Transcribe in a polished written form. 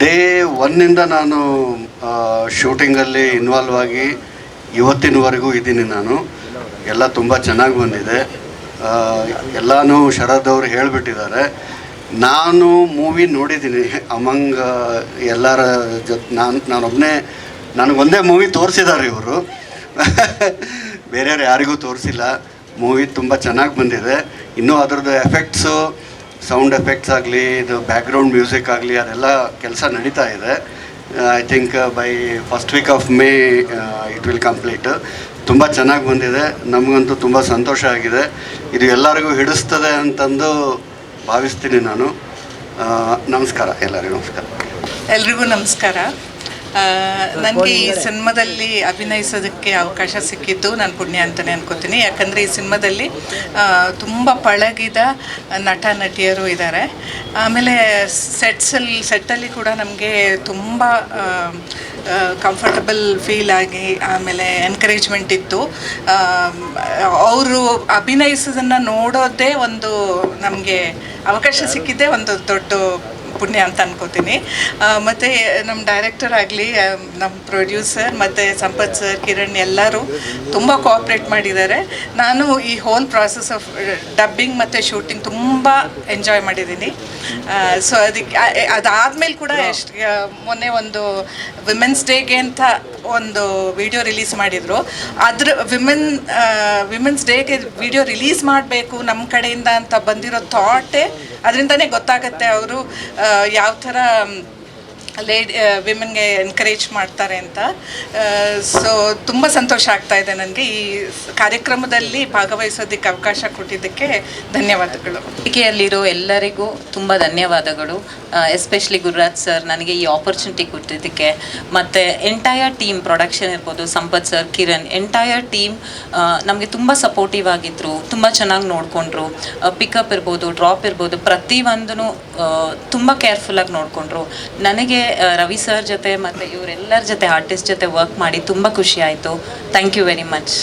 Day ಒನ್ನಿಂದ ನಾನು ಶೂಟಿಂಗಲ್ಲಿ involve ಆಗಿ ಇವತ್ತಿನವರೆಗೂ ಇದ್ದೀನಿ ನಾನು. ಎಲ್ಲ ತುಂಬ ಚೆನ್ನಾಗಿ ಬಂದಿದೆ. ಎಲ್ಲನೂ ಶರದ್ ಅವರು ಹೇಳಿಬಿಟ್ಟಿದ್ದಾರೆ. ನಾನು ಮೂವಿ ನೋಡಿದ್ದೀನಿ ಅಮಂಗ್ ಎಲ್ಲರ ಜೊತೆ. ನಾನೊಬ್ಬನೇ ನನಗೊಂದೇ ಮೂವಿ ತೋರಿಸಿದ್ದಾರೆ ಇವರು, ಬೇರೆಯವ್ರು ಯಾರಿಗೂ ತೋರಿಸಿಲ್ಲ. ಮೂವಿ ತುಂಬ ಚೆನ್ನಾಗಿ ಬಂದಿದೆ. ಇನ್ನೂ ಅದರದ್ದು ಎಫೆಕ್ಟ್ಸು, ಸೌಂಡ್ ಎಫೆಕ್ಟ್ಸ್ ಆಗಲಿ, ಇದು ಬ್ಯಾಕ್ಗ್ರೌಂಡ್ ಮ್ಯೂಸಿಕ್ ಆಗಲಿ, ಅದೆಲ್ಲ ಕೆಲಸ ನಡೀತಾ ಇದೆ. I think by first week of May it will complete. ತುಂಬ ಚೆನ್ನಾಗಿ ಬಂದಿದೆ. ನಮಗಂತೂ ತುಂಬ ಸಂತೋಷ ಆಗಿದೆ. ಇದು ಎಲ್ಲರಿಗೂ ಹಿಡಿಸ್ತದೆ ಅಂತಂದು ಭಾವಿಸ್ತೀನಿ ನಾನು. ನಮಸ್ಕಾರ, ಎಲ್ಲರಿಗೂ ನಮಸ್ಕಾರ. ಎಲ್ರಿಗೂ ನಮಸ್ಕಾರ. ನನಗೆ ಈ ಸಿನಿಮಾದಲ್ಲಿ ಅಭಿನಯಿಸೋದಕ್ಕೆ ಅವಕಾಶ ಸಿಕ್ಕಿದ್ದು ನಾನು ಪುಣ್ಯ ಅಂತಲೇ ಅನ್ಕೋತೀನಿ. ಯಾಕಂದರೆ ಈ ಸಿನಿಮಾದಲ್ಲಿ ತುಂಬ ಪಳಗಿದ ನಟ ನಟಿಯರು ಇದ್ದಾರೆ. ಆಮೇಲೆ ಸೆಟ್ಟಲ್ಲಿ ಕೂಡ ನಮಗೆ ತುಂಬ ಕಂಫರ್ಟಬಲ್ ಫೀಲ್ ಆಗಿ, ಆಮೇಲೆ ಎನ್ಕರೇಜ್ಮೆಂಟ್ ಇತ್ತು. ಅವರು ಅಭಿನಯಿಸೋದನ್ನು ನೋಡೋದೇ ಒಂದು ನಮಗೆ ಅವಕಾಶ ಸಿಕ್ಕಿದ್ದೇ ಒಂದು ದೊಡ್ಡ ಪುಣ್ಯ ಅಂತ ಅನ್ಕೋತೀನಿ. ಮತ್ತು ನಮ್ಮ ಡೈರೆಕ್ಟರ್ ಆಗಲಿ, ನಮ್ಮ ಪ್ರೊಡ್ಯೂಸರ್ ಮತ್ತು ಸಂಪತ್ ಸರ್, ಕಿರಣ್ ಎಲ್ಲರೂ ತುಂಬ ಕೋಆಪ್ರೇಟ್ ಮಾಡಿದ್ದಾರೆ. ನಾನು ಈ ಹೋಲ್ ಪ್ರಾಸೆಸ್ ಆಫ್ ಡಬ್ಬಿಂಗ್ ಮತ್ತು ಶೂಟಿಂಗ್ ತುಂಬ ಎಂಜಾಯ್ ಮಾಡಿದ್ದೀನಿ. ಸೊ ಅದಾದಮೇಲೆ ಕೂಡ ಮೊನ್ನೆ ಒಂದು ವಿಮೆನ್ಸ್ ಡೇಗೆ ಅಂತ ಒಂದು ವಿಡಿಯೋ ರಿಲೀಸ್ ಮಾಡಿದರು. ಅದ್ರ ವಿಮೆನ್ಸ್ ಡೇಗೆ ವಿಡಿಯೋ ರಿಲೀಸ್ ಮಾಡಬೇಕು ನಮ್ಮ ಕಡೆಯಿಂದ ಅಂತ ಬಂದಿರೋ ಥಾಟೇ, ಅದರಿಂದನೇ ಗೊತ್ತಾಗುತ್ತೆ ಅವರು ಯಾವ ಥರ ವಿಮೆನ್ಗೆ ಎನ್ಕರೇಜ್ ಮಾಡ್ತಾರೆ ಅಂತ. ಸೊ ತುಂಬ ಸಂತೋಷ ಆಗ್ತಾ ಇದೆ ನನಗೆ. ಈ ಕಾರ್ಯಕ್ರಮದಲ್ಲಿ ಭಾಗವಹಿಸೋದಕ್ಕೆ ಅವಕಾಶ ಕೊಟ್ಟಿದ್ದಕ್ಕೆ ಧನ್ಯವಾದಗಳು. ವೇದಿಕೆಯಲ್ಲಿರೋ ಎಲ್ಲರಿಗೂ ತುಂಬ ಧನ್ಯವಾದಗಳು. ಎಸ್ಪೆಷಲಿ ಗುರುರಾಜ್ ಸರ್ ನನಗೆ ಈ ಆಪರ್ಚುನಿಟಿ ಕೊಟ್ಟಿದ್ದಕ್ಕೆ, ಮತ್ತು ಎಂಟೈರ್ ಟೀಮ್, ಪ್ರೊಡಕ್ಷನ್ ಇರ್ಬೋದು, Sampath sir, Kiran, entire team ನಮಗೆ ತುಂಬ ಸಪೋರ್ಟಿವ್ ಆಗಿದ್ದರು. ತುಂಬ ಚೆನ್ನಾಗಿ ನೋಡಿಕೊಂಡ್ರು. ಪಿಕಪ್ ಇರ್ಬೋದು, ಡ್ರಾಪ್ ಇರ್ಬೋದು, ಪ್ರತಿಯೊಂದೂ ತುಂಬ ಕೇರ್ಫುಲ್ಲಾಗಿ ನೋಡಿಕೊಂಡ್ರು. ನನಗೆ ರವಿ ಸರ್ ಜೊತೆ ಮತ್ತು ಇವರೆಲ್ಲರ ಜೊತೆ, ಆರ್ಟಿಸ್ಟ್ ಜೊತೆ ವರ್ಕ್ ಮಾಡಿ ತುಂಬ ಖುಷಿ ಆಯಿತು. Thank you very much.